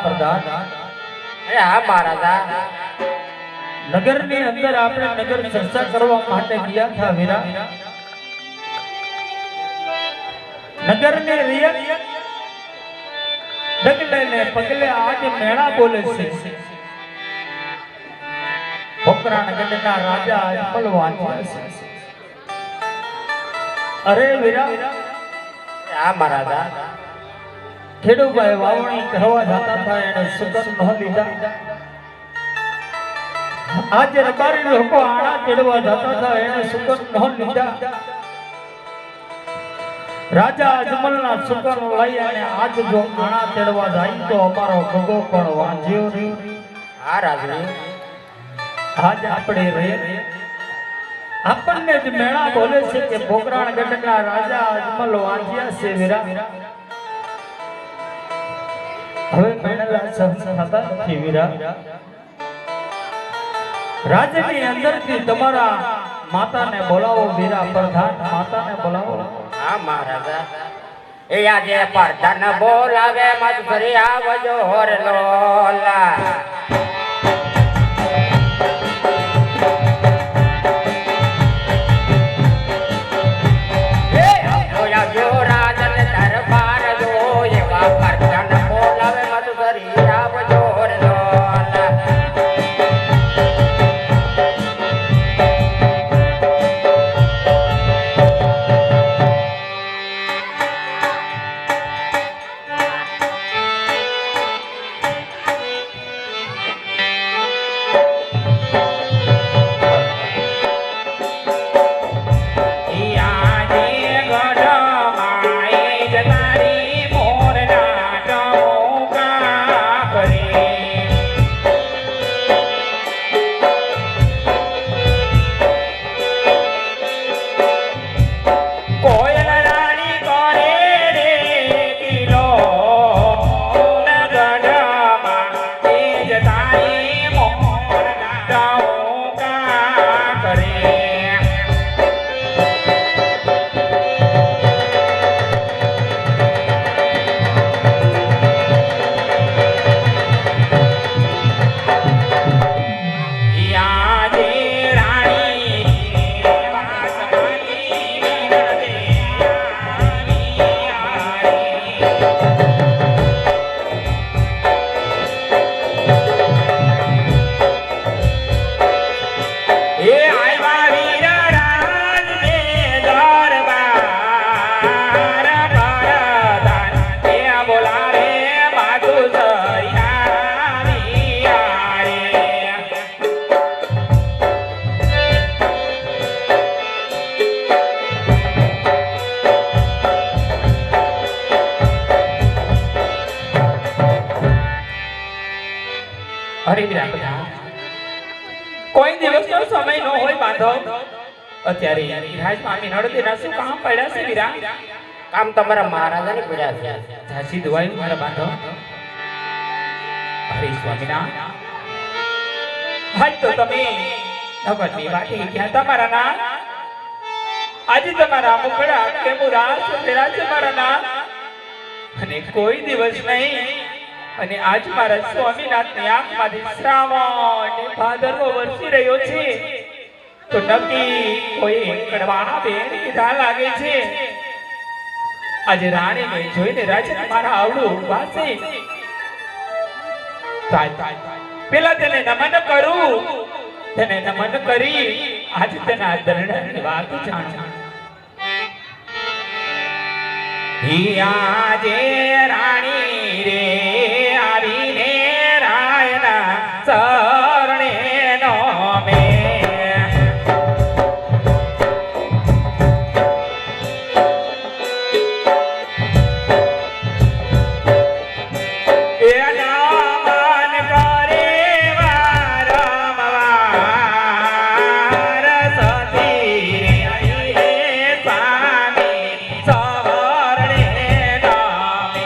પ્રધાન અરે હા મહારાજા નગરની અંદર આપણે નગર ચર્ચા કરવા માટે ગયા હતા વીરા નગરને રિયલ ડગલે ને પગલે આજ મેળા બોલે છે પોકરાણ ગઢના રાજા અજમલ વાંચ્યા છે અરે વીરા હા મહારાજા ખેડૂભાઈ વાવણી કરવા જતા હતા એને સુગર ન લીધા આજે રબારી લોકો આણા તેડવા જતા હતા એને સુગર ન લીધા રાજા અજમલના સુગર લઈ અને આજ જો આણા તેડવા જાય તો અમારો ભગો પણ વાંજ્યો નહીં હા રાજવી આજ આપણે રહે આપણને જ મેળા બોલે છે કે પોકરાણ ગઢના રાજા અજમલ વાંજ્યા છે વીરા હવે મેળા થતા નથી વીરા રાજની અંદરથી તમારા માતાને બોલાવો વીરા પ્રધાન માતાને બોલાવો હા મહારાજા એ આજે પ્રધાન બોલાવે મત ફરી આવજો હોર લોલા કોઈ દિવસનો સમય ન હોય બાંધવ અત્યારે રાજ મામી નડદીના શું કામ પડ્યા છે વીરા કામ તમારા મહારાજાને પડ્યા છે ઝાંસી દવાઈ મારા બાંધવ હરે સ્વામીના હાલ તો તમે નવની વાટી ક્યાં તમારા ના આજે તમારા મુખડા કે મુરા ફેરા છે મારા ના અને કોઈ દિવસ નહીં અને આજ મારા સ્વામીનાથની આંખમાંથી શ્રાવણ ને ભાદરવો વરસી રહ્યો છે તો નક્કી કોઈ કડવા બેન કીધા લાગે છે આજે રાણીને જોઈને રાજા મારા આવડું ઉભા છે પેલા તેને નમન કરું તેને નમન કરી આજ તેના દરડાની વાત જાણ આજે રાણી રે આવીને રાયના શરણે નો મે Sami, Savarne, Name.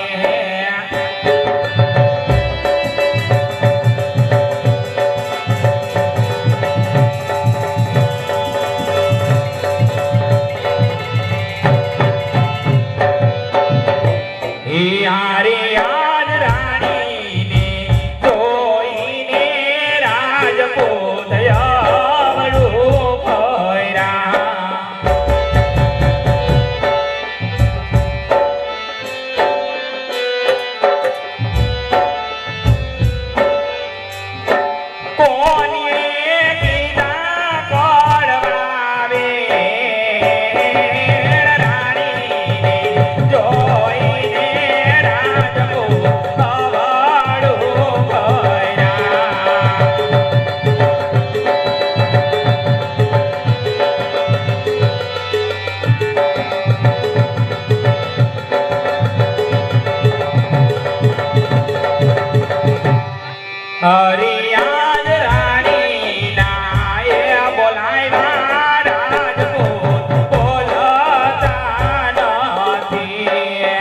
હરિયાજ રાણીના એ બોલાવ્યા રાજપૂત બોલતા નથી.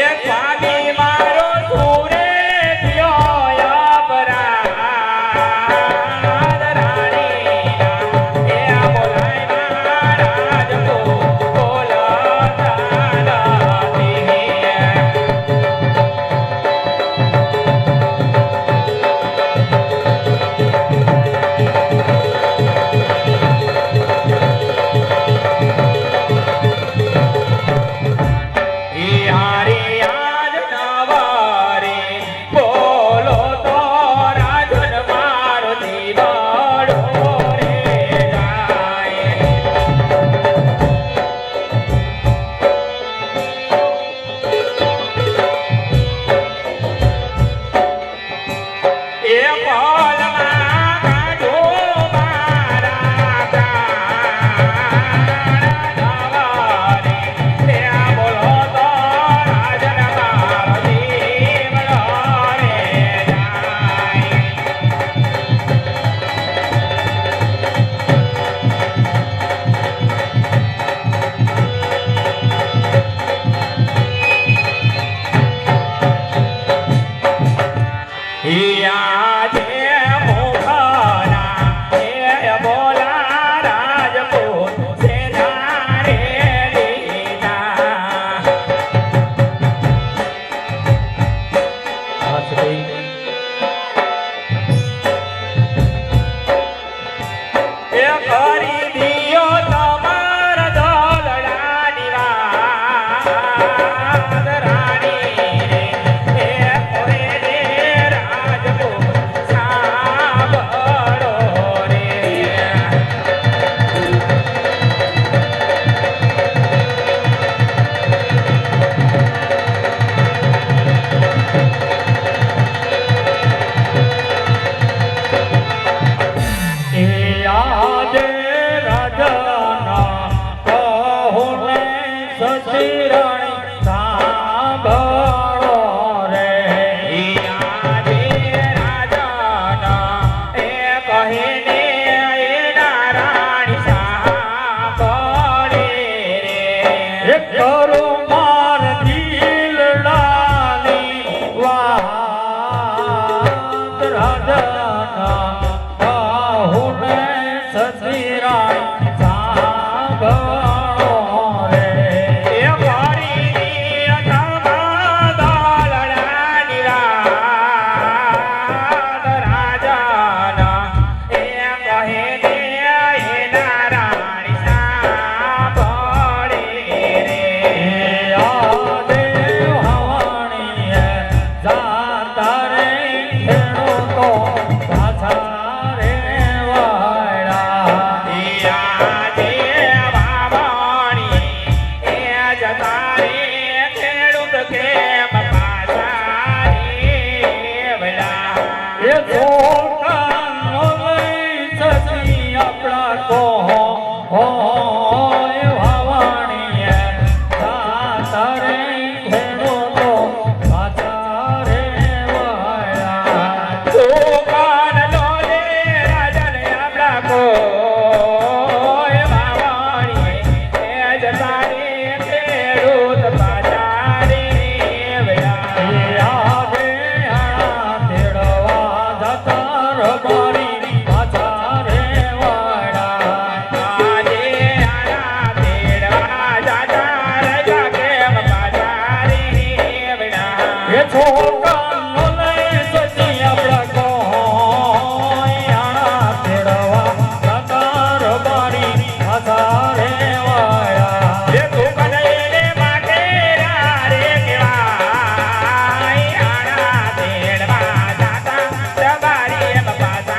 એક ભાભી મારો સુરે થયો અપરાધ રાણીના એ બોલાવ્યા રાજપૂત બોલતા નથી. હરિયાજ નવારે બોલો તો રાજન મારો દીવાડો રે જાય. એ પલમાં કાઢો મારા પ્રાણ નવારે તે બોલો તો રાજન મારો દીવડો રે જાય. આજે મોખના એ બોલા રાજપૂત સેના રે લીધા. એ કરી દિયો તમારા દલડાની વાત રાણી રે એ કોઈ રે રાજપૂત સાંભળો રે. એ આજે રાજાના કહુને સચિરાણી સાંભળો રે. એ આજે રાજાના એ કહીને એના રાણી સાંભળે રે. કરો માર દિલડાની વાત રાજાના કહુને સચિરાણી સાંભળો રે. એ મારી દલડાની વાત રાજાના એ કહીને એના રાણી સાંભળે રે. આજે હવાણીએ જાતા રે ખેડૂતો પાછા રે વાળા. આજે વાવણી એ જતા રે ખેડૂત કેમ પાછા રે વળા. એ છોકરાનો લઈ સચી આપણા હોય વાવણીએ જાતા રે ખેડૂતો પાછા રે વાળા. દુકાન લો રે રાજન આપણા કોઈ વાવણીએ એ જતા રે ખેડૂત પાછા રે વળા. આજે આણા તેડવા જતા રબારી પાછા રે વાળા. આજે આણા તેડવા જતા રજા કેમ પાછા રે વળા. એ છોકરાનો લઈ સચી આપણા કોઈ આણા તેડવા જતા રબારી પાછા રે વાળા. એ દુકાન એને માટે રે કેવાય આણા તેડવા જતા રબારી એમ પાછા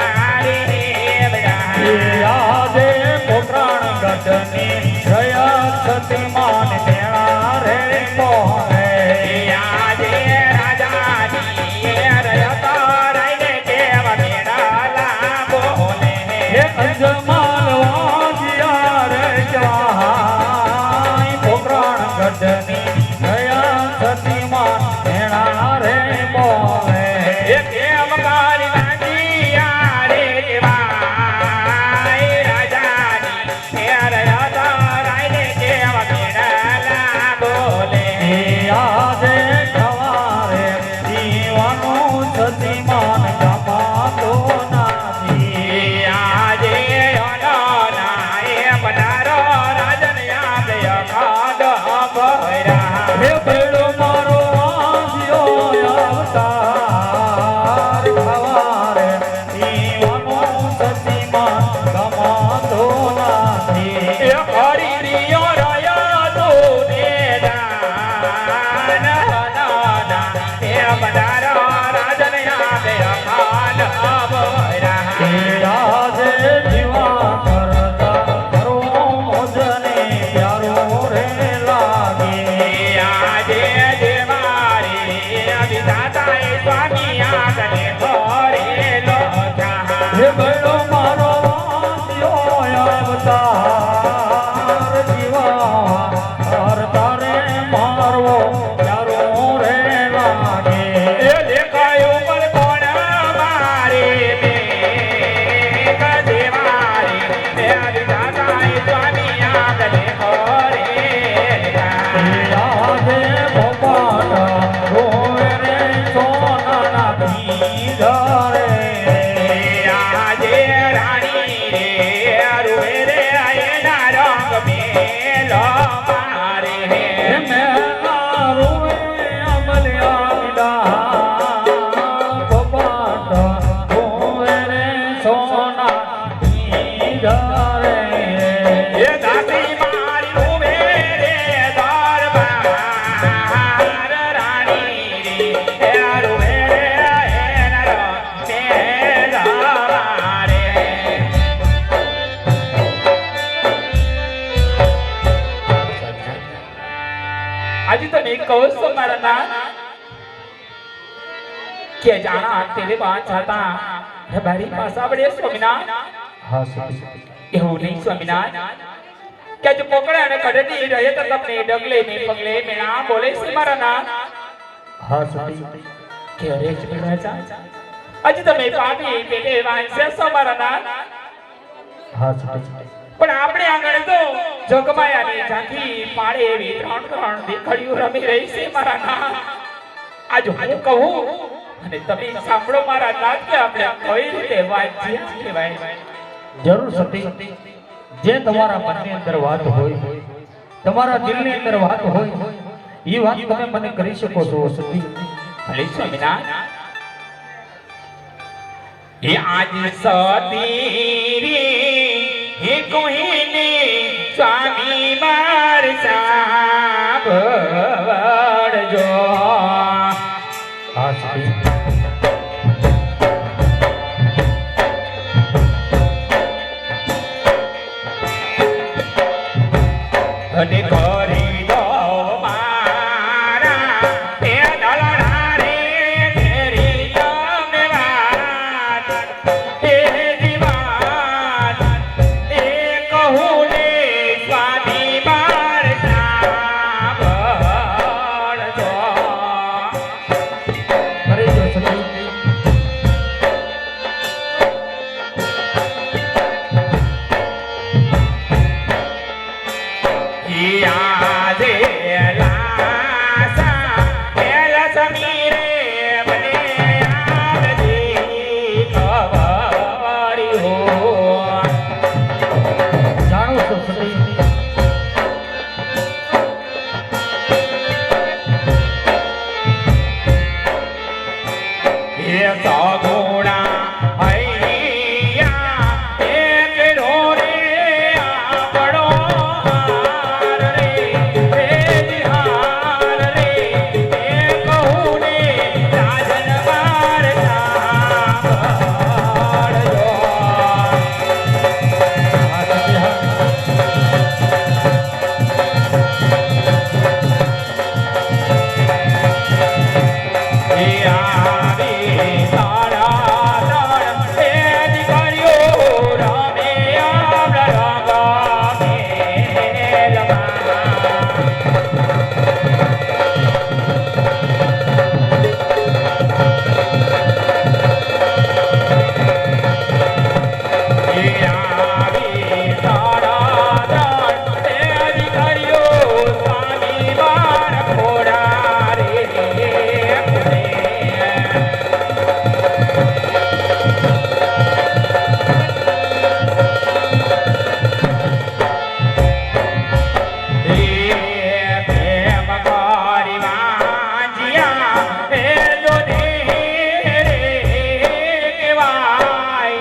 આજે તમે કહો છો મારા નાથ કે જાણા તેરે વાત હતા રબારી પાસા બડે સ્વામિનાથ હા સતી એવું નહીં સ્વામિનાથ કે જો પકડે અને કઢની રહે તો તમને ડગલે ને પગલે મેણા બોલે છે મારા નાથ હા સતી કે અરે રાજા આજે તમે પાપી પેટે વાંચે છો મારા નાથ હા સતી પણ આપણે આગળ તો જગમાયાની ઝાંખી પાડે એવી ત્રણ ત્રણ દેખડીઓ રમી રહી છે મારા નાથ આજ હું કહું અને તમે સાંભળો મારા નાથ કે આપણે કઈ રીતે વાંચ્યા કહેવાય જરૂર સતી જે તમારા મનની અંદર વાત હોય તમારા દિલની અંદર વાત હોય એ વાત તમે મને કરી શકો છો સતી ભલે સ્વામિનાથ એ આજ સતી રે હે કોઈને સ્વામી માર સાંભળજો હા સતી અને કરી દો મારા એ દલડા રે તેરી તમને વાત એ જીવાત એ કહું ને સ્વામી માર સાંભળજો કરી દો સતી આજે લાસા એલા સમીરે મને આવજે ખબરી હો જાણો છો સતી એ સગુણા હૈયા એક ઢોરે આપણો હાર રે હે નિહાર રે એ કહું ને રાજન માર સાંભળજો હા સતી હા એ આવી તારા ત્રણ એ દીકરીઓ રમે આપણા રંગા એ આવી તારા ત્રણ એ દીકરીઓ સ્વામી માર ખોડા રે પ્રેમ કરી વાંજ્યા એ જો રે કેવાય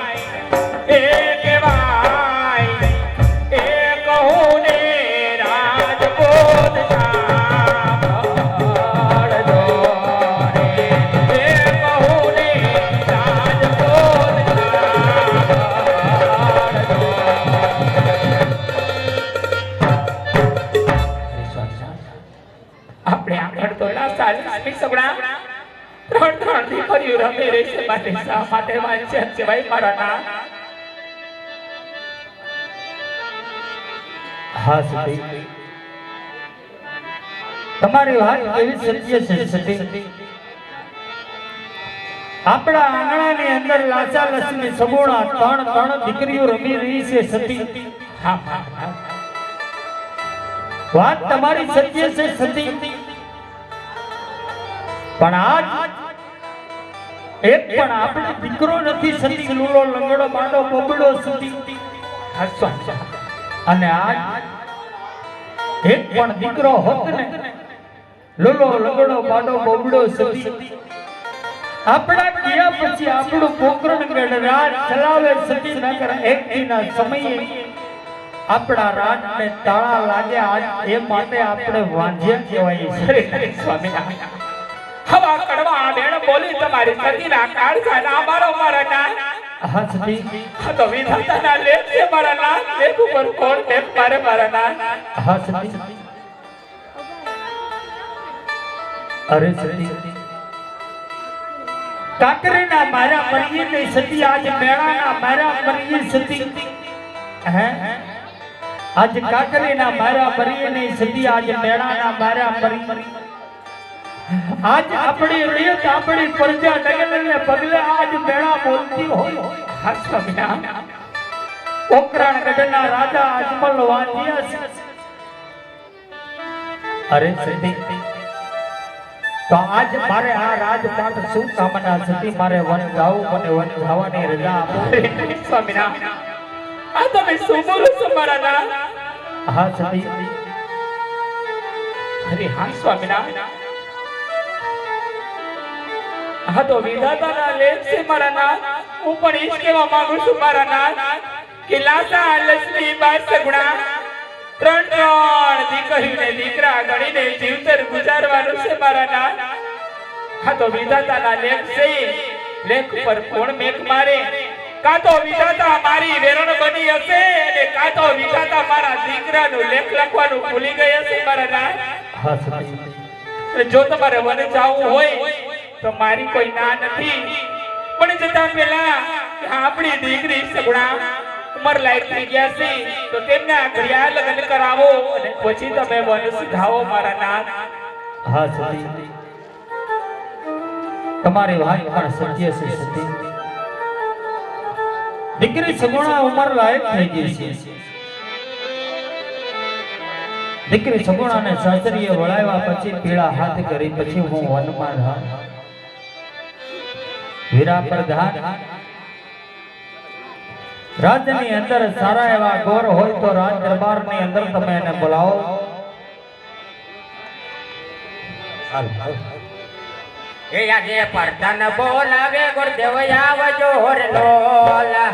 એ કહેવાય એ કહું ને રાજપૂત સાંભળજો રે એ કહું ને રાજપૂત સાંભળજો આપણે આગળ તો લાસા લાસમી સગડા ત્રણ ત્રણ દીકરીઓ રમે રહી છે માટે શા માટે વાંચ્યા છે ભાઈ મારા નાથ હા સતી તમારી વાત કેવી સત્ય છે સતી આપણા આંગણાની અંદર લાચા લક્ષ્મી સગુણા ત્રણ ત્રણ દીકરીઓ રમી રહી છે સતી હા હા હા વાત તમારી સત્ય છે સતી પણ આજ એક પણ આપણો દીકરો નથી સતી લૂલો લંગડો બાંડો બોબડો સતી હસો અને આજ એક પણ દીકરો હોત ને લૂલો લંગડો બાંડો બોબડો સતી આપણા ગયા પછી આપણું પોકરણ ગઢ રાજ ચલાવે સતી નગર એક દિના સમયે આપણા રાજને તાળા લાગે આજ એ માટે આપણે વાંજ્યા કહેવાય છે અરે અરે સ્વામિનારાયણ હવા કડવા બેણ બોલી તમારી સતીના કાળજાના મારો મારા નાથ હા સતી આ તો વિધાતાના લેખ છે મારા નાથ લેખ ઉપર કોણ લેખ મારે મારા નાથ હા સતી અરે સતી કાકરીના મારા મરીએ ને સતી આજ મેળાના મારા મરીએ સતી હે આજ કાકરીના મારા મરીએ ને સતી આજ મેળાના મારા મરી આજ આપણી રીત આપણી પ્રજા ડગલને પગલે આજ મેળા બોલતી હોય હા સ્વામિનારાયણ ઓકરાણ ગઢના રાજા અજમલ વાંજિયા છે અરે સતી તો આજ મારે આ રાજપાટ શું કામના સતી મારે વન જાવું મને વન જવાની રજા આપો સ્વામિનારાયણ આ તમે શું બોલો છો મારા ના હા સતી અરે હા સ્વામિનારાયણ હા તો વિધાતાના લેખ છે મારા ના હું પણ ઈ જ કહેવા માંગુ છું મારા ના કે લાસા લક્ષ્મી બાર સગુણા ત્રણ દીકરીને દીકરા ગણીને જીવતર ગુજારવાનું છે મારા ના હા તો વિધાતાના લેખ છે લેખ પર કોણ મેઘ મારે કા તો વિધાતા મારી વેરણ બની હશે અને કા તો વિધાતા મારા દીકરાનું લેખ લખવાનું ભૂલી ગઈ હશે મારા ના હા સતી જો તમારે વને જાવું હોય તો મારી કોઈ ના નથી પણ જતા પહેલા આપણી દીકરી સગુણા ઉંમર લાયક થઈ ગયા છે તો તેમના ઘડિયા લગ્ન કરાવો અને પછી તમે વન સુધાવો મારા નાથ હા સતી તમારી વાત પણ સત્ય છે સતી દીકરી સગુણા ઉંમર લાયક થઈ ગઈ છે દીકરી સગુણાને સાસરીએ વળાવ્યા પછી પીળા હાથ કરી પછી હું વનમાં રહા વીરા પ્રધાન રાજની અંદર સારા એવા ગોર હોય તો રાજ દરબારની અંદર તમે એને બોલાવો એ આજે પડતન બોલાવે ગુરુદેવ આવજો હોર લોલા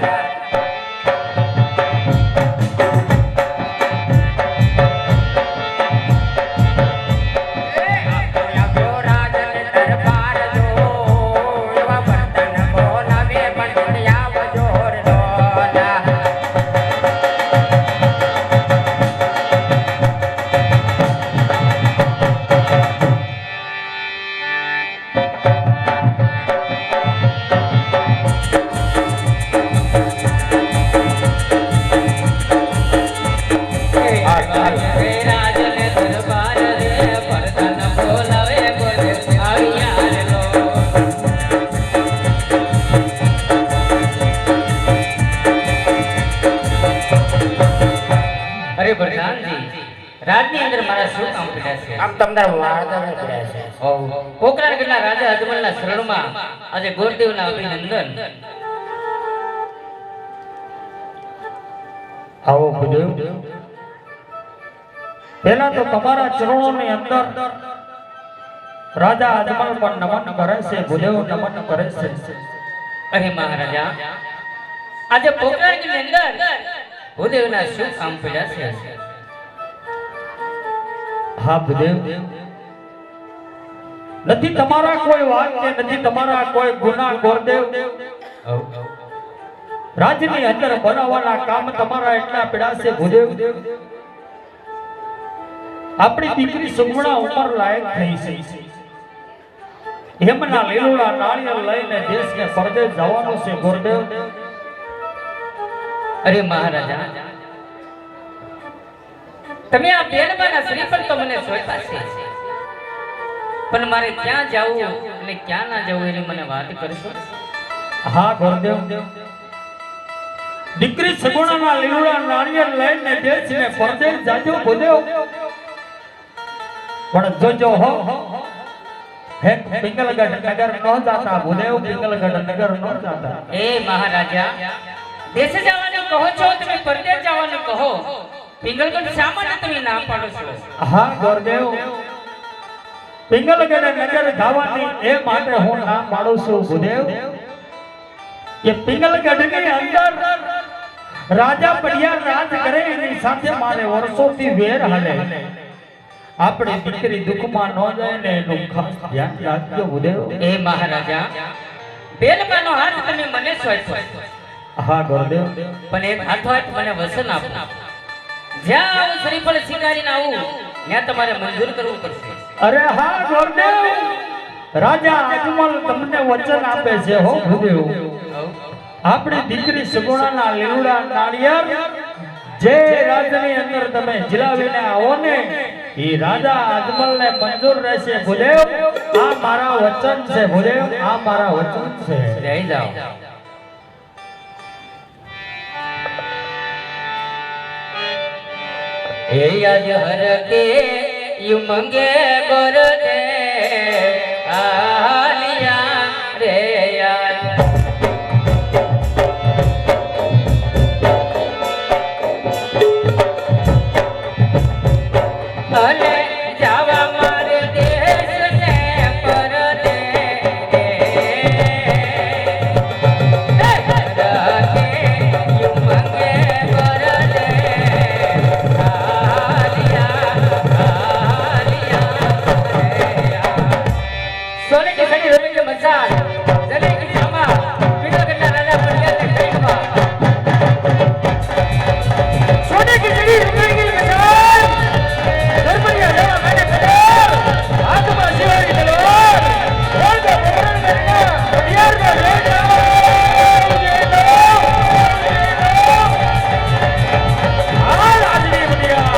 રાજની અંદર મારા શું કામ પડ્યા છે આમ તમને વાર્તા પડ્યા છે પોકરાણગઢના રાજા અજમલના શરણમાં આજે ગોરદેવના અભિનંદન આવો ગુરુદેવ પહેલા તો તમારા ચરણોની અંદર રાજા અજમલ પણ નમન કરે છે ગુરુદેવ નમન કરે છે અરે મહારાજા આજે પોકરાણગઢની અંદર ગોરદેવના શું કામ પડ્યા છે હા ગુરુદેવ નથી તમારા કોઈ વાત કે નથી તમારા કોઈ ગુના ગુરુદેવ રાજની અંદર બનાવવાના કામ તમારા એટલા પીડાશે ગુરુદેવ આપણી દીકરી સુગુણા ઉંમર લાયક થઈ છે હેમના લીલોડા નાળિયેર લઈને દેશને પરદેશ જવાનું છે ગુરુદેવ અરે મહારાજા તમે આ બેનબાના શ્રીફળ તો મને સોંપ્યા છે પણ મારે ક્યાં જવું અને ક્યાં ના જવું એની મને વાત કરશો હા ગુરુદેવ દીકરી સગુણાના લીલોડા નાળિયેર લઈને દેશને પરદેશ જાજો ગુરુદેવ પણ જોજો હો હે પિંગલગઢ નગર નો જાતા ગુરુદેવ પિંગલગઢ નગર નો જાતા એ મહારાજા દેશ જવાનું કહો છો તમે પરદેશ જવાનું કહો પિંગલગઢ શા માટે તમે ના પાડો છો હા ગુરુદેવ પિંગલગઢ નગર ધાવાની એ માટે હું નામ પાડું છું ગુરુદેવ કે પિંગલગઢની અંદર રાજા પડિયા રાજ કરે એની સાથે મારે વર્ષોથી વેર હાલે આપણી દીકરી દુઃખમાં ન જાય ને એનું ખાસ ધ્યાન રાખજો ગુરુદેવ એ મહારાજા બેનબાનો હાથ તમે મને સોંપ્યો હા ગુરુદેવ પણ એક હાથો હાથ મને વસન આપો જ્યાં આવું શ્રીફળ સ્વીકારીને આવું ત્યાં તમારે મંજૂર કરવું પડશે. અરે હા ગોરદેવ, રાજા અજમલ તમને વચન આપે છે હો ગુરુદેવ. આપણી દીકરી સગુણાના લીલુડા નાળિયેર જે રાજની અંદર તમે જીલાવીને આવો ને એ રાજા અજમલને મંજૂર રહેશે ભૂદેવ. આ મારા વચન છે ભૂદેવ, આ મારા વચન છે. જઈ જાઓ. એ યાદ હર કે યુ મંગે ગોરદે આલિયા રે યાદ. અને જાવા મારે દેશને પરદે સોને કે સની રમે કે મસાલ જલે કે સામા પીડા કરતા રાજા પડ્યા તે કઈમાં સોને કે સની રમે કે મસાલ ધર્મરિયા દેવા મેને કદર હાથમાં શિવાની તલવાર બોલ દે પકડ કરના યાર મે લે જાઓ આ રાજની બુડિયા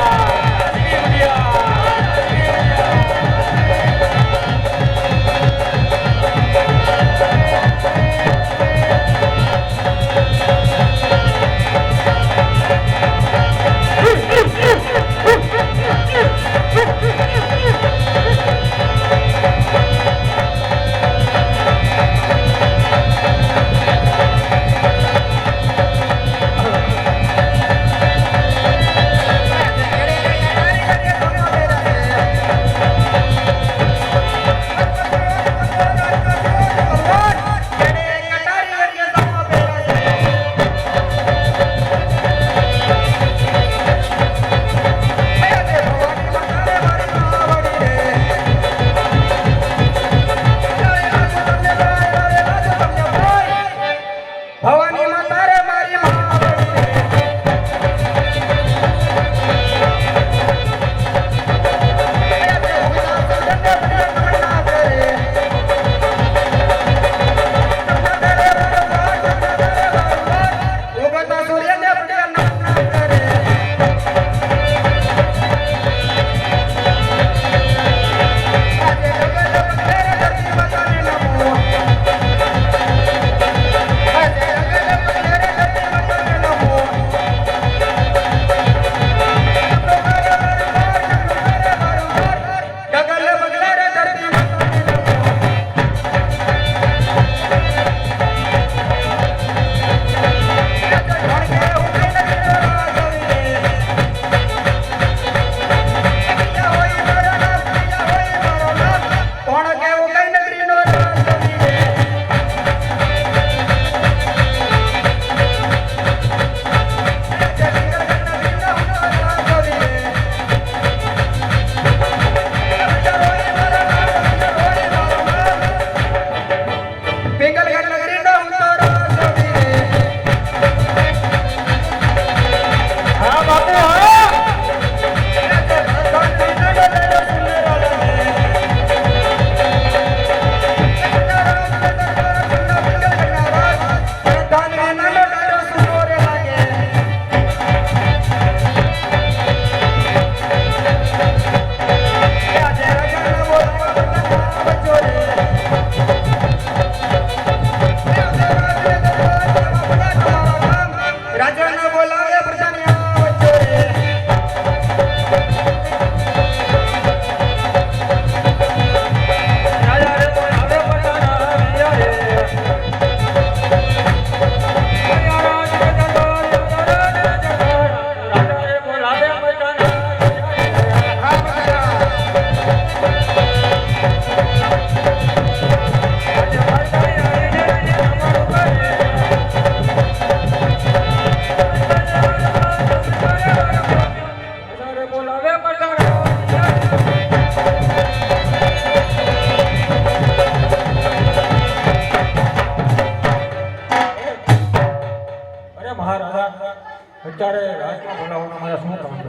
અત્યારે રાજમાં બોલાવવાનો મારે શું કામ છે?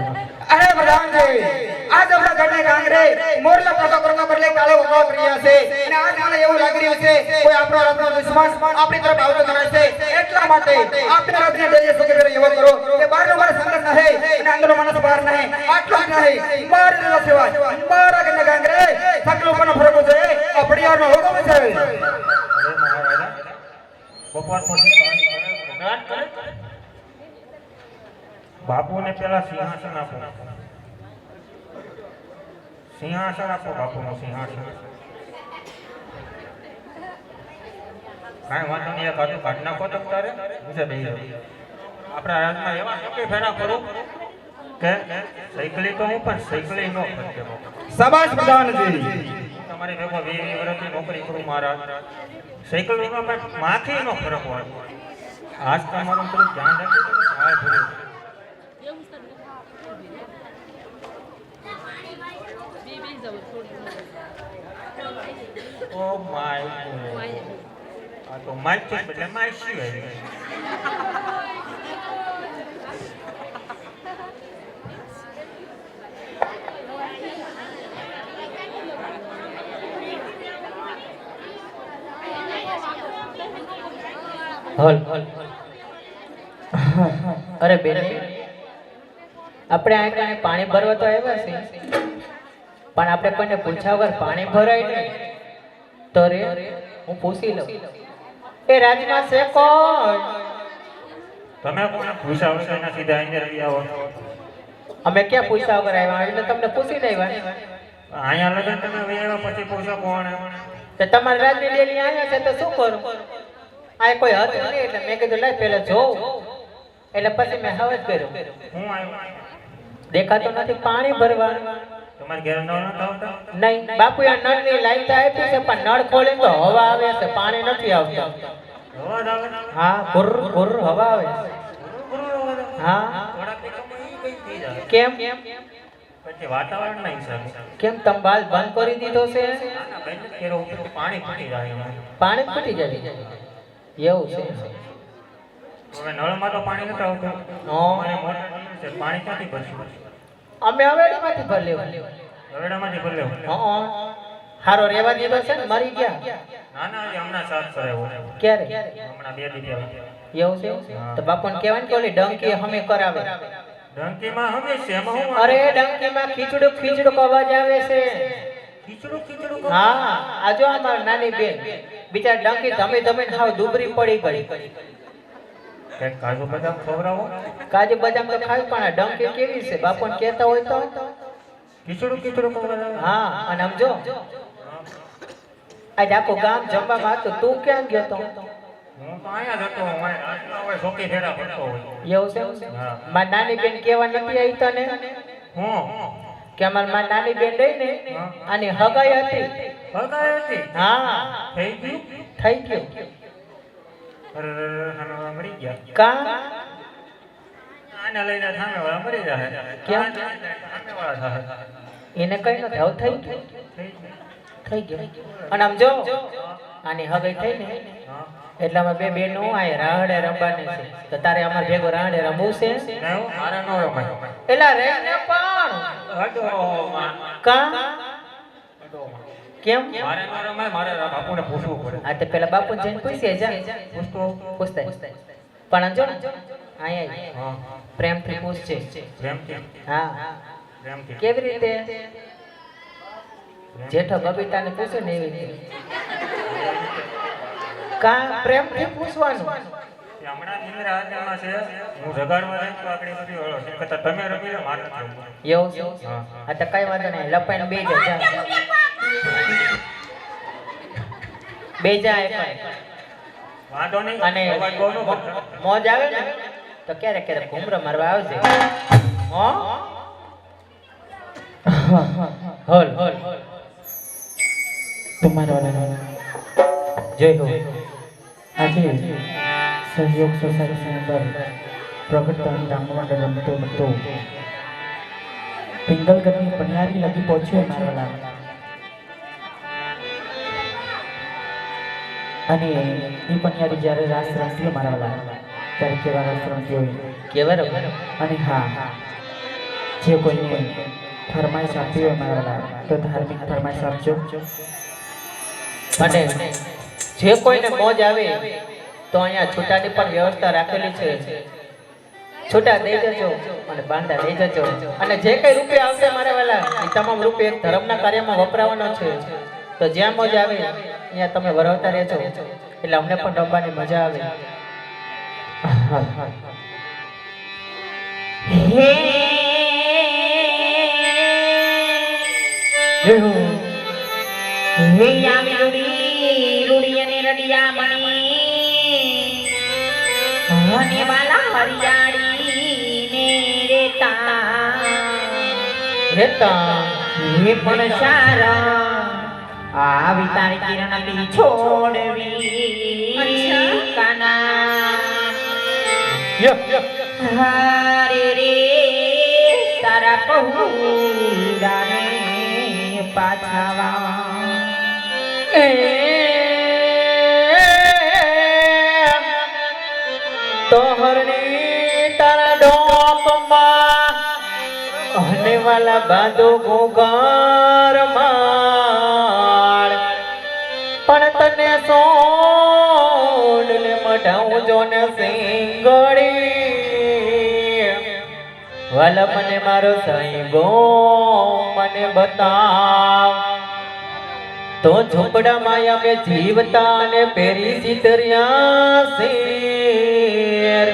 અરે પ્રધાનજી, આજ આપણા ઘરને કાંગરે મોરલા પ્રતાપના બદલે કાળો વગાવ રહ્યા છે અને આજ મને એવું લાગી રહ્યું છે કોઈ આપણો રાજનો દુશ્મન આપણી તરફ આવતો કરે છે. એટલા માટે આપણે રાજને ડેરીએ સુખી કરે એવો કરો કે બહારનો માણસ અંદર નહીં અને અંદરનો માણસ બહાર નહીં. આટલું જ નહીં, મારા સિવાય મારા ઘરને કાંગરે સકલો પણ ફરક છે. આ પડિયારનો હુકમ છે. અરે મહારાજા, બપોર પછી ભગવાન કરે. બાપુને પેલા સિંહાસન આપો. સિંહાસન આપો, બાપુનું સિંહાસન. કાંઈ વાંધો નહીં, કાઢું કાઢી નાખો તો તારે બીજા બે આપણા રાજમાં એવા નોકરી ફેરા કરો કે સાયકલી તો હું પણ સાયકલી નો ફરકે. શાબાશ પ્રધાનજી. તમારી ભેગો 20 વર્ષથી નોકરી કરું મહારાજ. સાયકલીમાં પણ માથી નો ફરક હોય. આજ તમારું થોડું ધ્યાન રાખજો. હા ભૂલ્યું. ઓ માય, આ તો માઇક છે એટલે માઇક સિવાય. હલ અરે બેન, આપણે આ કાંઈ પાણી ભરવા તો આવ્યા છે, પણ આપણે કોઈને પૂછ્યા વગર પાણી ભરાય નહીં. તો રે હું પૂછી લઉં, એ રાજમાં છે કોણ? તમે કોને પૂછ્યા હશે એના સીધા અહીંયા આવી આવો. અમે ક્યાં પૂછ્યા વગર આવ્યા, એટલે તમને પૂછી લેવા. અહીંયા લગન તમે આવ્યા પછી પૂછો કોણ. તો તમારી રાજની ડેલી આવ્યા છે તો શું કરું? આ કોઈ હતું નહીં એટલે મેં કીધું લાય પહેલા જોઉં, એટલે પછી મેં હવે જ કર્યું. હું આવ્યો. દેખાતો નથી પાણી ભરવાનું. તમારે ઘેર નળ નતો આવતા? નહીં બાપુ, આ નળની લાઈન તો આપી છે પણ નળ ખોલે તો હવા આવે છે, પાણી નથી આવતા. અવાજ આવે ને? હા, ગુર ગુર હવા આવે છે. હા, થોડાક દિવસોમાં ઈ કઈ થઈ જાય. કેમ પછી વાતાવરણ ના હિસાબે. કેમ તમે બાલ બંધ કરી દીધો છે? ના, બેન, કેરો ઉપર પાણી ફૂટી જાય એમાં. પાણી ફૂટી જાય એવું છે? હવે નળમાં તો પાણી નથી આવતું. અમારે મોટર છે, પાણી ક્યાંથી ભરશું? અમે હવેડીમાંથી ભર લેવું. હવેડામાંથી ભરી લેવું. હારો રેવા દીધો છે ને, મરી ગયા. ના ના, એ હમણાં સાફ કરાવ્યો. ક્યારે? હમણાં 2 દી થયા. એવું છે? તો બાપુને કહેવાય ને કે ઓલી ડંકી અમે કરાવે. ડંકીમાં હંમેશા એમાં હું અરે ડંકીમાં ખીચડું ખીચડું અવાજ આવે છે. ખીચડું ખીચડું હા, આ જો અમારી નાની બેન બિચાર ડંકી ધમે ધમે હાવ દુબરી પડી ગઈ. કઈક કાજુ બદામ ખવડાવો. કાજુ બદામ તો ખાય પણ આ ડંકી કેવી છે બાપુને કહેતા હોય તો. ખીચડું ખીચડું ખવડાવો. હા, અને આમ જો આજ આખું ગામ જમવામાં હતું, તું ક્યાં ગયો તો? હું તો અહીંયા જ હતો. મને આટલા હોય સોકી ફેરા ફરતો હોય. એવું છે? મારી નાની બેન કેવા નથી આવી તને હું કે મારી નાની બેન રહી ને આની હગાઈ હતી. હગાઈ હતી? હા, થઈ ગયું? થઈ ગયું. અરે મરી ગયા. કા આને લઈને સામે વાળા મરી જાય. કેમ? સામે વાળા થાય. એને કઈ ન થયું, થઈ ગયું. થઈ ગયું. અને આમ જો આની હગાઈ થઈ ને હા. એટલે અમે બે બેનો આય રાહડે રમવાની છે. તો તારે અમાર ભેગો રાહડે રમવું છે? નહીં, મારે ન રમાય. એલા રે ને પણ હડોમાં. કા કેમ? મારે ન રમાય, મારે બાપુને પૂછવું પડે. આ તો પેલા બાપુ જઈને પૂછીએ જા. પૂછતો પૂછતા પણ આમ જો આયા હા. પ્રેમથી પૂછશે. પ્રેમથી હા, પ્રેમથી કેવી રીતે? જેઠો બબીતાને પૂછે ને એવી રીતે. કા પ્રેમથી પૂછવાનું. હમણાં ઇન્દ્ર આજ્ઞામાં છે. હું જગાડવા જાય તો આગળ બધી હળો છે. કરતા તમે રમી લો, મારે નથી રમવું. એવું છે? હા. આ તો કઈ વાંધો નહીં, લપાઈને બે જા. બે જા વાંધો નહીં. અને અવાજ બહુ ન કરતા. મોજ આવે ને તો ક્યારેક ક્યારેક ઘૂમરો મારવા આવજે. હો હોલ તમારો જય હો. આજે સહયોગ સોસાયટી અંદર પ્રગટતાની રામમંડળ રમતો હતો. પિંગલગઢની પનિયારી લગી પહોંચ્યો મારવાલા. અને એ પનિયારી જ્યારે રાસ રમતી મારવાલા ત્યારે કેવા રસ્તો હોય કેવા રમે અને હા જે કોઈને ફરમાઈશ આપી હોય મારા તો ધાર્મિક ફરમાઈશ આપજો. અને જે કોઈને મોજ આવે તો અહીંયા છૂટાની પણ વ્યવસ્થા રાખેલી છે. છૂટા દઈ જજો અને બાંધા દઈ જજો. અને જે કઈ રૂપિયા આવશે મારા વાલા એ તમામ રૂપિયા એક ધર્મના કાર્યમાં વપરાવાનો છે. તો જ્યાં મોજ આવે ત્યાં તમે વરવતા રહેજો એટલે અમને પણ રમવાની મજા આવે. હે આવી રૂડી અને રડિયા મણી અને વાલા હરિયાળી ને રહેતા હે પણ સારા આવી તારી કિરણ લી છોડવી કાના હારે રે તારા પહુડાને પાછાવા તોહરની તારા ડોકમાં અને વાલા બાંધો ગોગર માળ પણ તને સોડલે મઢાઉં જોને સિંગડી વાલા મને મારો સાઈબો મને બતાવ તો ઝૂંપડામાં અમે જીવતા અને પેરી ચિતર્યા શેર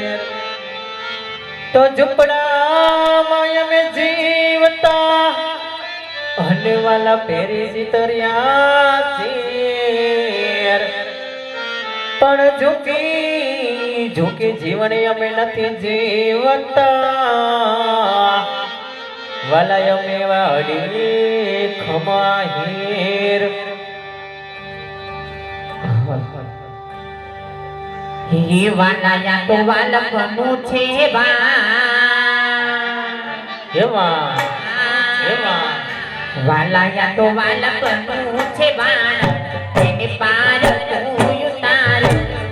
તો ઝૂંપડામાં અમે જીવતા અને વાલા પેરી ચિતર્યા શેર પણ ઝૂકી ઝૂકી જીવન અમે નથી જીવતા વાલા અમે વાડી ખમાહીર હે વાલા યા તો વાલકનું છે એમાં વાલા યા તો વાલકનું છે બાણ એને પાર તું ઉતાર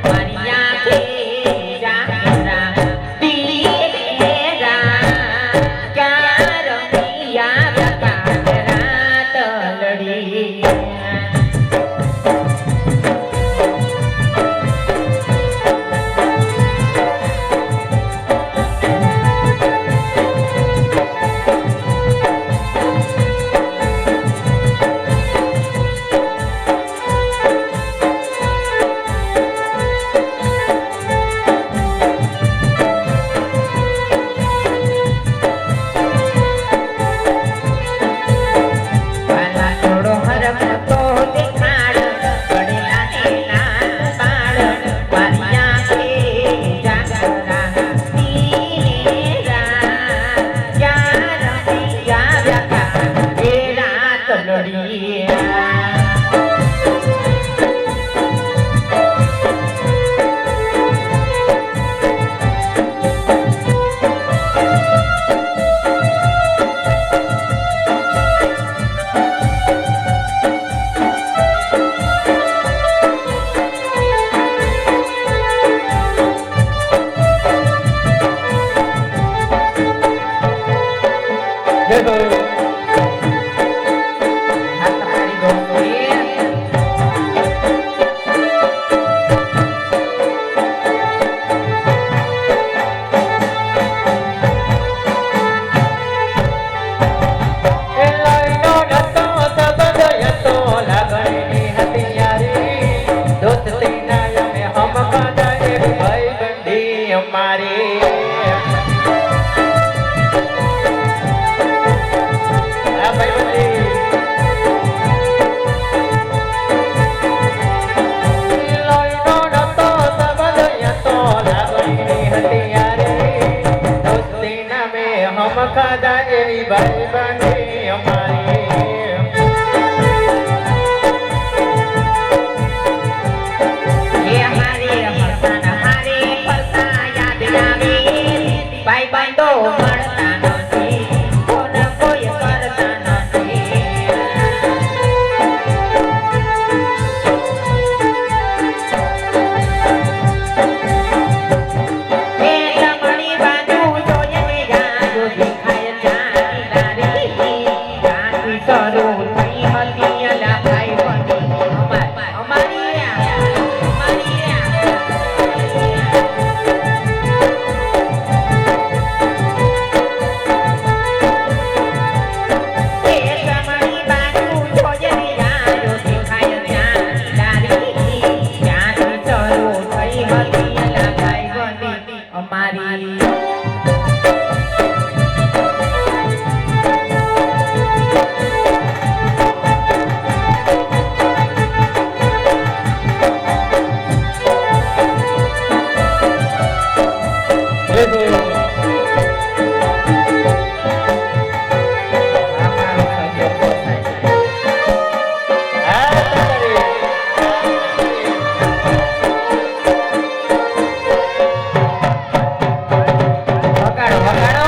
મારી આંખે જાગરા દીરા ક્યાં રમિયા પ્રકાશ રાત લડી ખાધા એવી ભાઈ બની અમારી ये हमारे हसन हरे फलता याद आवे भाई बांधो मरता નથી કોન કોઈ કરતા નથી અમારી વગાડો વગાડો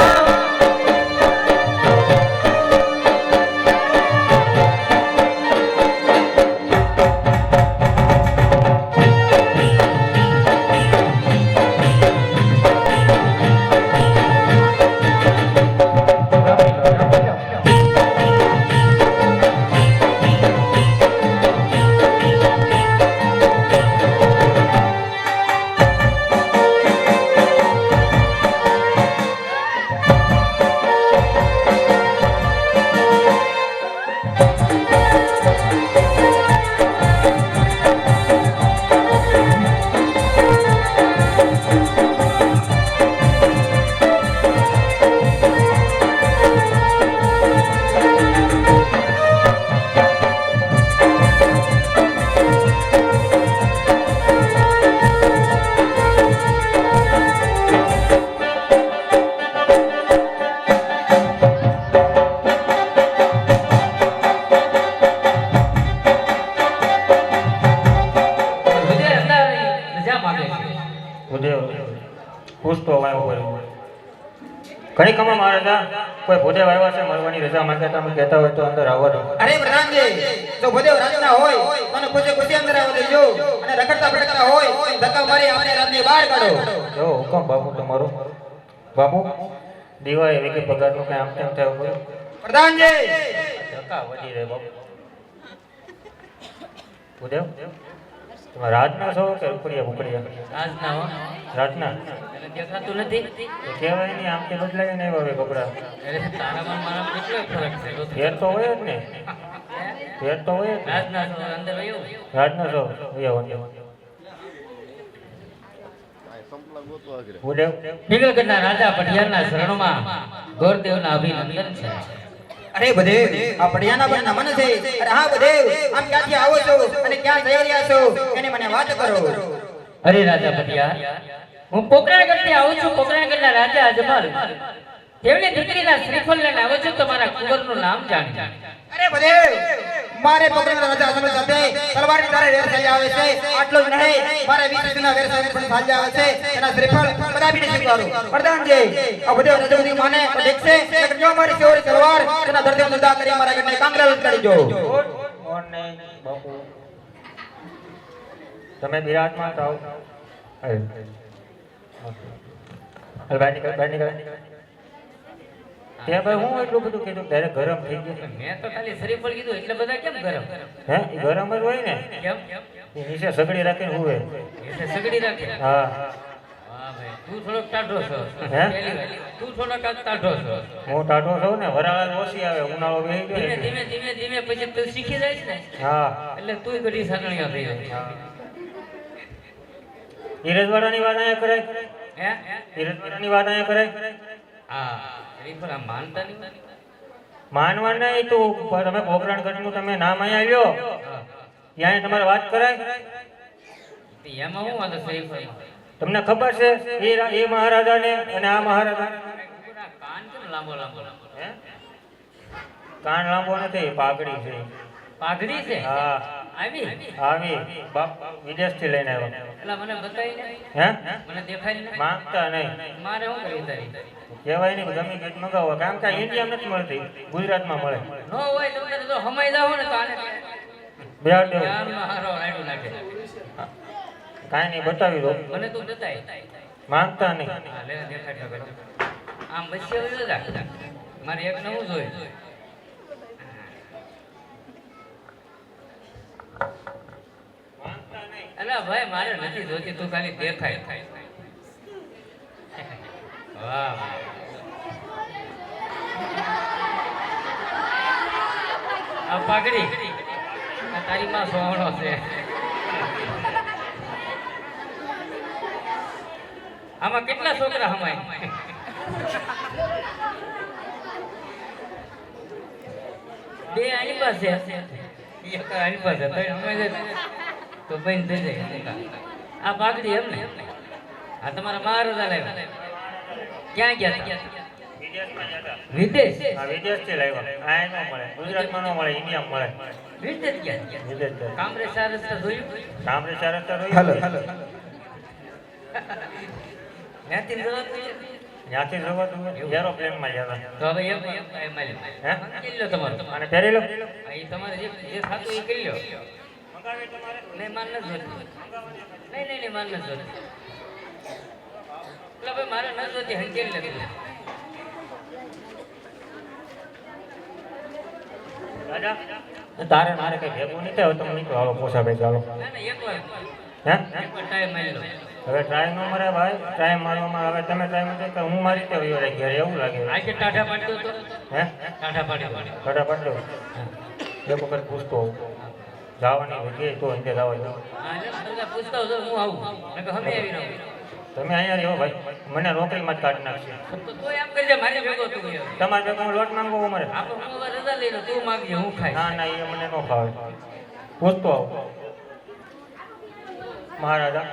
પૂછતો આવ્યો હોય ઘણી કમા મહારાજા કોઈ ભૂદેવ આવ્યા છે મળવાની રજા માંગતા તમે કહેતા હોય તો અંદર આવો દો. અરે પ્રધાનજી જો ભૂદેવ રાજના હોય તો ખુશી ખુશી અંદર આવવા દેજો અને રખડતા ભટકતા હોય તો ધક્કા મારી આપણે રાજની બહાર કાઢો. જો હુકમ બાપુ તમારો. બાપુ દિવાળી વેગે પગારનું કઈ આમ તેમ થયું બોલો. પ્રધાનજી ધક્કા વધી રહે બાપુ. ભૂદેવ તમે રાજના છો કે ઉપડિયા ઉપડિયા? આજના હો રાજના તને દેખાતું નથી તો કહેવાય નહીં આમ કે બદલાય નહીં હવે કપડા. અરે તારામાં મારામાં કેટલો ફરક છે ફેર તો હોય જ ને. ફેર તો હોય જ ને. રાજના છો અંદર વયો રાજના છો ભૂદેવ પિંગલગઢના રાજા પટિયારના શરણોમાં ગોરદેવના અભિનંદન છે. અરે ભૂદેવ આ પડિયાના બનના મન છે. અરે હા ભૂદેવ આમ ક્યાંથી આવો છો અને ક્યાં જઈ રહ્યા છો એની મને વાત કરો. અરે રાજા પટિયા હું પોકરણગઢથી આવું છું. પોકરણગઢના રાજા અજમલ તેમની દીકરીના શ્રીફળ લઈને આવું છું. તમારા કુંવરનું નામ જાણી. અરે ભૂદેવ મારે પકડેલા રાજા અજમલ સાથે તલવારની ધારે વેર ચાલી આવે છે. આટલું જ નહીં મારે 20 જૂના વેર સાથે પણ ચાલી આવે છે. એના શ્રીફળ પડાવીને સ્વીકારો. પ્રધાનજી આ ભૂદેવ રજવતી માને ઠીક છે નકર જો મારી સેવરી તલવાર તેના દર્દીઓ જુદા કરી મારા ગઢને કાંગરા લટકાડી જો. મોર્નિંગ બાપુ તમે બિરાજમાન થાઓ. હાલ બહાર નીકળ બહાર નીકળ. તે ભાઈ હું એટલું બધું કીધું ત્યારે ગરમ થઈ ગયું. મેં તો ખાલી શ્રીફળ કીધું એટલે બધા કેમ ગરમ હે ઈ ગરમ જ હોય ને. કેમ ઈ નીચે સગડી રાખીને હુવે. એટલે સગડી રાખે. હા વાહ ભાઈ તું થોડોક ટાઢો છો. હે? પહેલી વાર. તું થોડોક ટાઢો છો. હું ટાઢો છું ને વરાળા ઓછી આવે ઉનાળો બેહી ગયો ધીમે ને. ધીમે ધીમે ધીમે પછી તું શીખી જાય ને હા એટલે તુંય ઘડી સાંકળીયા થઈ જાય. ઈરજવાડાની વાત અહીંયા કરાય. હે ઈરજવાડાની વાત અહીંયા કરાય. હા શ્રીફળ આમ માનતા નહીં. માનવા નહીં તું તમે પોકરણગઢનું તમે નામ અહીંયા આવ્યો હા. ત્યાં તમારે વાત કરાય. તો એમાં હું વાંધો શ્રીફળમાં? તમને ખબર છે એ મહારાજાને અને આ મહારાજા પૂરા કાન કેમ લાંબો લાંબો લાંબો? હે? કાન લાંબો નથી પાઘડી છે. પાઘડી છે? હા આવી આવી બાપ વિદેશથી લઈને આવ્યો. એટલે મને બતાવી ને હે મને દેખાય ને માંગતા નહીં મારે શું કરી તારી કહેવાય નહીં ગમે ગીત મગાવો કારણ કે ઇન્ડિયા નથી મળતી ગુજરાતમાં મળે. નો હોય તો મને તો હમાઈ જાવ ને તો આને બિહાર દેવું ધ્યાનમાં હારો રાયડું નાખે. કાંઈ નહીં બતાવી દો. મને તું બતાય. માંગતા નહીં. હા લે દેખાડ તો કર. આમ બચ્ચે હોય જા મારે એક નવું જોઈ. અલા ભાઈ મારે નથી જોતી તું ખાલી દેખાય. વાહ વાહ. આ પાઘડી આ તારી માં સોહણો છે. આમાં કેટલા છોકરા હમાય? બે આની પાસે એક આની પાસે તો હમાય જાય તો બહેન થઈ જાય. આ પાઘડી એમ ને? આ તમારા મહારાજા લાવ્યા? ક્યાં ગયા હતા? વિદેશ? વિદેશથી લાવ્યા. આ ન મળે, ગુજરાતમાં ન મળે, ઇન્ડિયામાં મળે. વિદેશ ગયા? વિદેશ જાય. કામરેજ ચાર રસ્તા જોયું? કામરેજ ચાર રસ્તા રોઈ. હાલો ત્યાંથી જવાનું છે? ત્યાંથી જવાતું હોય. એરોપ્લેનમાં જતા. તો હવે એમ માલ્યું. હે? કરી લો તમારું. અને ફેરી લો. એ તમારે જે થતું એ કરી લો. નહીં માન નથી જોતી. નહીં માન નથી જોતી. એટલે ભાઈ મારે નથી જોતી, હંકેલી નથી. રાજા તારે મારે કઈ ભેગું નહીં થાય. તમે નીકળો, હાલો પોસા ભાઈ ચાલો. ના એકવાર હે? ટાઈમ મારી લો. હવે ટ્રાય ન મરે ભાઈ. ટ્રાય મારવામાં હવે તમે ટ્રાય નથી કે હું મારી રીતે વયો રહી ઘેર એવું લાગે. આજે ટાઢા પાડતો હતો. હે? ટાઢા પાડી. ફટાફટ લો. એક વખત પૂછતો હોઉં. જવાની હોય તો અંદર જવા દો. પૂછતા હતો હું આવું. મેં કહ્યું અમે આવી રહું. તમે અહીંયા રહ્યો ભાઈ. મને નોકરીમાં જ કાઢી નાખશે. તો એમ કરી દે, મારી ભેગો તું યાર. તમારે ભેગો હું લોટ માંગવો મારે. આપણે હું હવે રજા લઈ લો, તું માંગજે, હું ખાઈશ. ના ના એ મને ન ફાવે. પૂછતો આવું. મહારાજા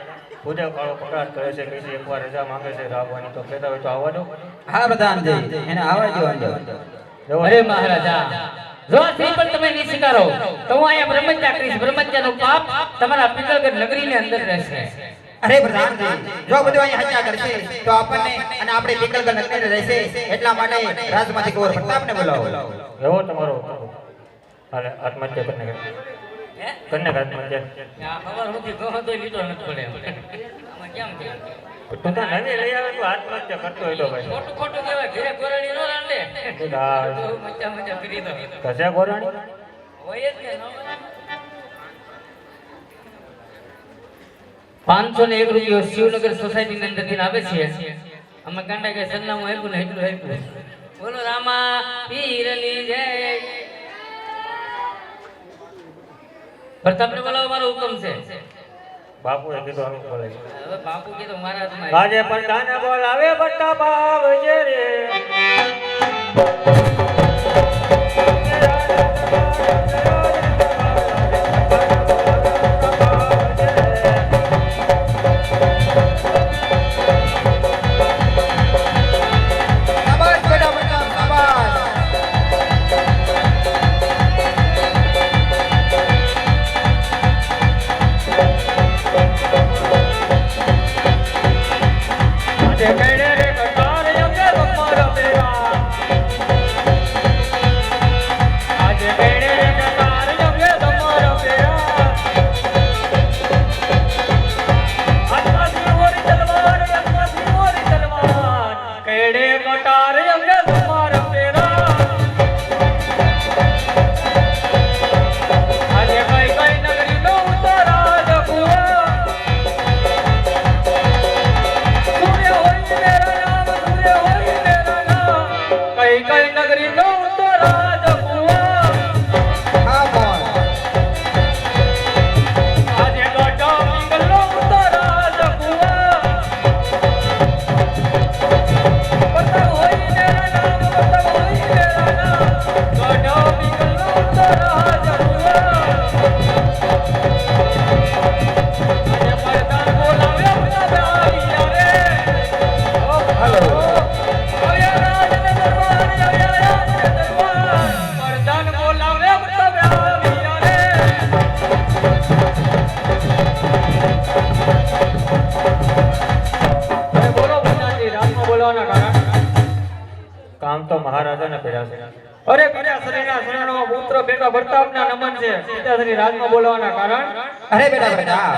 પૂજા કાળો કકડાટ કરે છે, કહે છે એકવાર રજા માંગે છે રાખવાની, તો કહેતા હોય તો આવવા દો. હા પ્રધાનજી, એને આવવા દો અંદર. જવા અરે દો. મહારાજા, જો આ શ્રી પણ તમે નહીં સ્વીકારો તો હું અહીંયા બ્રહ્મચર્ય કરીશ. બ્રહ્મચર્યનું પાપ તમારા પિંગલગઢ નગરીની અંદર રહેશે. અરે પ્રધાનજી, જો બધું અહીંયા હત્યા કરશે તો આપણને અને આપણે પિંગલગઢ નગરીને રહેશે. એટલા માટે રાજમાંથી કુંવર પ્રતાપને બોલાવો. એવો તમારો હાલે આત્મહત્યા કરીને હે? કરીને આત્મહત્યા. આ ખબર હતી કહો તો લીધો નથી પડે. આમાં કેમ થયું? તું તો નવી લઈ આવે તું આત્મહત્યા કરતો હોય તો ભાઈ. ખોટું ખોટું કહેવાય, ઘરે ગોરાણી નો રાંધે. આ તો મજા કરી દો. કશે ગોરાણી હોય જ ને, ન હોય? 501 રૂપિયો શિવનગર સોસાયટી ની અંદર થી આવે છે. અમે ગાંડા કે સરનામું આપ્યું ને એટલું આપ્યું. બોલો રામા પીરની જય. પ્રતાપને બોલાવો, મારો હુકમ છે. બાપુએ કીધું અમે બોલે. હવે બાપુ કીધું મારા હાથમાં. આજે પ્રધાન બોલાવે બટ્ટા ભાવ જે રે. શાબાશ બેટા પ્રતાપ, શાબાશ. આજે કઈડે રે કટાર અંગે બમ્મર મેરા. આજે કઈડે રે કટાર અંગે બમ્મર મેરા. આત્માથી ઓરી તલવાર, આત્માથી ઓરી તલવાર. કઈડે કટાર અંગે બમ્મર મેરા. આજે કઈ કઈ નગરી નો ઉતરા જગુઆ. સૂર્ય હોય મેરા નામ, સૂર્ય હોય મેરા નામ. કઈ કઈ નગરી નો તો રાજકુવા. હા બોલ. આજે ગઢો પિંગલો તો રાજકુવા. પતંગ હોય મેરા નામ, પતંગ હોય મેરા નામ. ગઢો પિંગલો તો રાજકુવા. આજે પરદાન બોલાવ્યો બોલાવ્યા રે. હાલો. કામ તો મહારાજાને પડ્યા છે. અરે પિતાશ્રીના શરણોમાં પુત્ર બેટા પ્રતાપના નમન છે. પિતાશ્રી રાજમાં બોલાવાના કારણ અરે બેટા પ્રતાપ,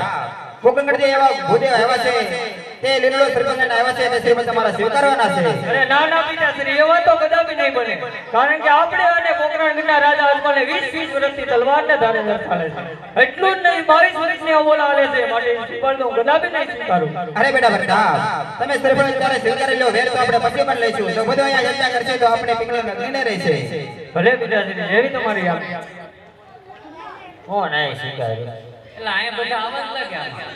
કોકણગઢથી એવા ભૂદેવ આવ્યા છે, તે લીલો શ્રીમંત આવ્યા છે, તે શ્રીમંત તમારા સ્વીકારવાના છે. અરે ના ના પિતાશ્રી, એવા તો કદાપી નહીં બને. કારણ કે આપણે અને પોકરણગઢના રાજા અજમલે 20 વર્ષથી તલવારને ધારે ચાલે છે. એટલું જ નહીં, 22 વર્ષની અમોલા આલે છે. માટે શ્રીફળ તો હું કદાપી નહીં સ્વીકારું. અરે બેટા પ્રતાપ, તમે શ્રીફળ અત્યારે સ્વીકારી લો, વેર તો આપણે પછી પણ લઈશું. તો બધું અહીંયા ચર્ચા કરશે તો આપણે પિંગલગઢ નગરીને રહેશે. ભલે પિતાશ્રી, એવી તમારી આજ્ઞા. હો નહીં સ્વીકારી. એટલે અહીંયા બધા આવા જ લાગે આમાં.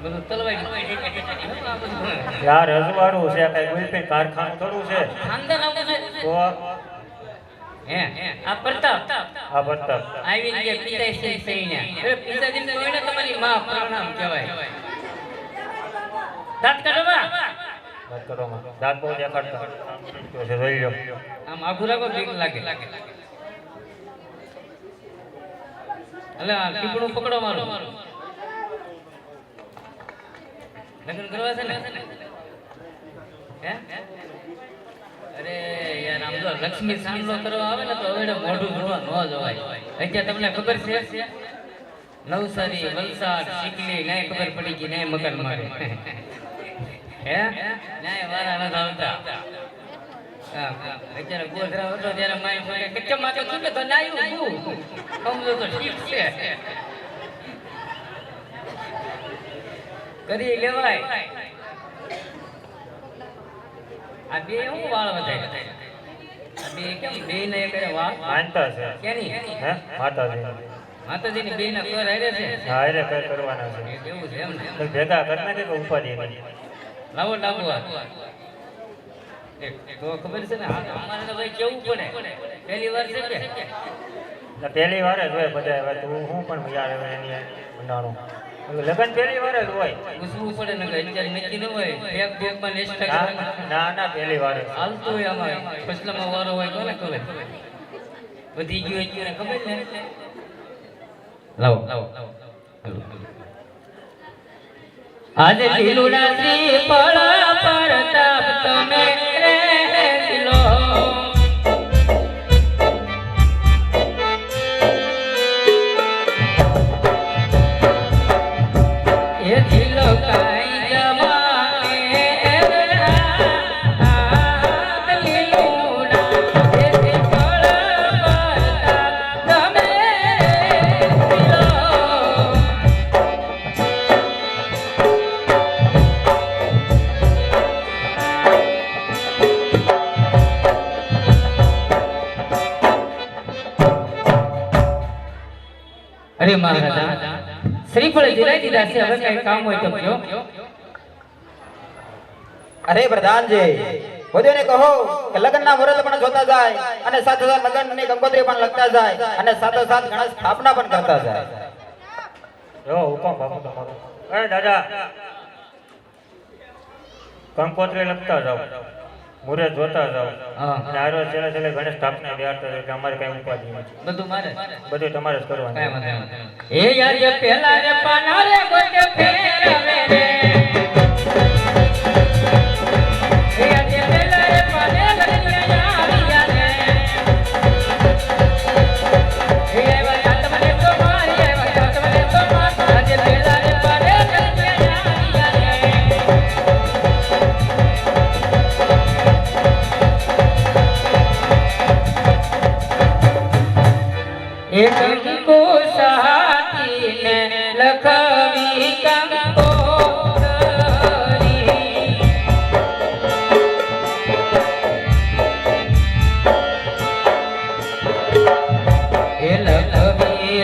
બધું તલવાઈ યાર રજવાડું છે કઈ ગુલપીન કારખાનું થોડું છે ખાનદાન આવું છે તો હે આ પ્રતાપ આ પ્રતાપ આવીને કે પિતા છે સૈન્ય અરે પિતાજી ને કોઈને તમારી માં પ્રણામ કહેવાય દાંત કાઢવા વાત કરો માં દાંત બહુ દેખાડતા તો છે જોઈ લો આમ આઘું રાખો બીક લાગે અલે આ ટીપણું પકડો મારું લગ્ન કરવા છે ને હે અરે યાર આમ જો લક્ષ્મી સાંભળો કરવા આવે ને તો હવે મોઢું જોવા ન જવાય અત્યારે તમને ખબર છે નવસારી વલસાડ ચીખલી નહીં ખબર પડી ગઈ નહીં મકાન મારે હે નહીં વારા નથી આવતા અત્યારે ગોધરા હતો ત્યારે માય બોલે કે કેમ માથે શું કે તો નાયું હું સમજો તો ઠીક છે કરી લેવાય આ બે હું વાળ વધારે આ બે કેમ બે ને એક વાળ માનતા છે કેની હે માતાજી માતાજીની બે ના કર હારે છે હા એટલે કઈ કરવાના છે એવું છે એમ ને તો ભેગા કરના કે ઉપાધિ નહીં લાવો લાવો તો ખબર છે ને અમારે તો ભાઈ કેવું પડે પહેલી વાર છે કે પહેલી વાર જ હોય બધા હવે તો હું પણ યાર હવે એની બનાવવાનું લગન પહેલી વાર જ હોય પૂછવું પડે ને કે અત્યારે નક્કી ન હોય બેગ માં નેસ્ટ ના ના પહેલી વાર જ હાલતું હોય આમાં ફસલામાં વારો હોય કોને ખબર વધી ગયું અત્યારે ખબર ને લાવો લાવો આજે લીલુડા શ્રી પળ પરતાપ તમે રેલો એ જીલો કાઈ જમાને લીલુડા એ શ્રી પળ પરતાપ તમે રેલો અરે મહારાજા શ્રીફળ જીરાઈ દીધા છે હવે કઈ કામ હોય તો કયો અરે પ્રધાનજી બધોને કહો કે લગ્નના મુહૂર્ત પણ જોતા જાય અને સાથે સાથે લગ્નની કંકોત્રી પણ લખતા જાય અને સાથે સાથે ગણેશ સ્થાપના પણ કરતા જાય જો હુકમ બાપુ તમારો એ દાદા કંકોત્રી લખતા જાઓ મુહૂર્ત જોતા જાઓ હા. અને આરો છેલ્લે છેલ્લે ગણેશ સ્થાપના બેહાડતા જાઓ એટલે અમારે કઈ ઉપાધિ નથી બધું મારે બધું તમારે જ કાંઈ કરવાનું વાંધો નહીં. એ યાર જે પહેલા રે પાના રે ગોટે ફેરવે રે એ યાર જે પહેલા રે પાને લગનિયા આવ્યા રે એ આવ્યા તમને તો મારી આવ્યા તમને તો મારી આજે પહેલા રે પાને લગનિયા આવ્યા રે એક કંકો સાથીને લખવી કંકોત્રી એ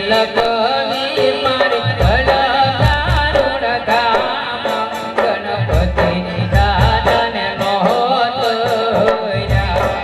લખવી મારી ગળા દારૂણ ગામ ગણપતિ દાદાને નહોત યા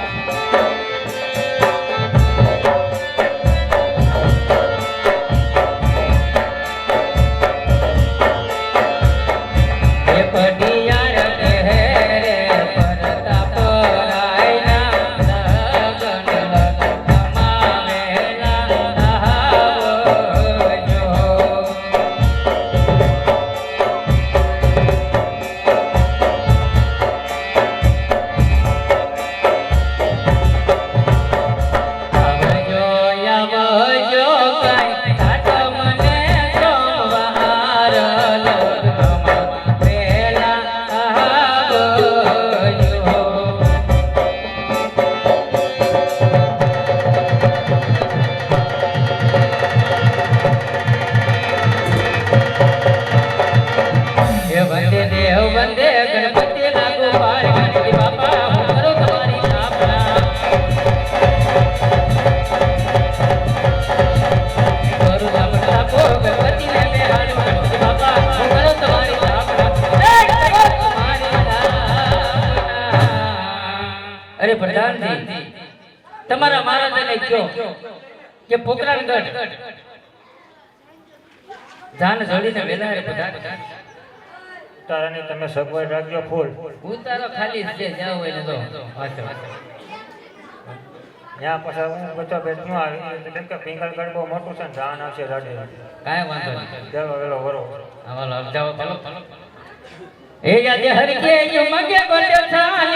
અરે પ્રધાનજી, તમારા મહારાજાને કહો કે પોકરાનગઢ જાન જોડીને વેલા રે પધાર. તારાની તમે સગવડ રાખજો ફૂલ. ઉતારો ખાલી છે, જાવ હોય ને તો વાંચો. ત્યાં પછી હું બચો ભેટ નું આવી કેમ કે પિંગલગઢ બહુ મોટું છે ને જાન આવશે રાડે. કાંઈ વાંધો નહીં. ચાલો વેલો વરો. આવો જાઓ ચાલો. એ યાદ હર કે યુ મગે બોલ્યો છાલ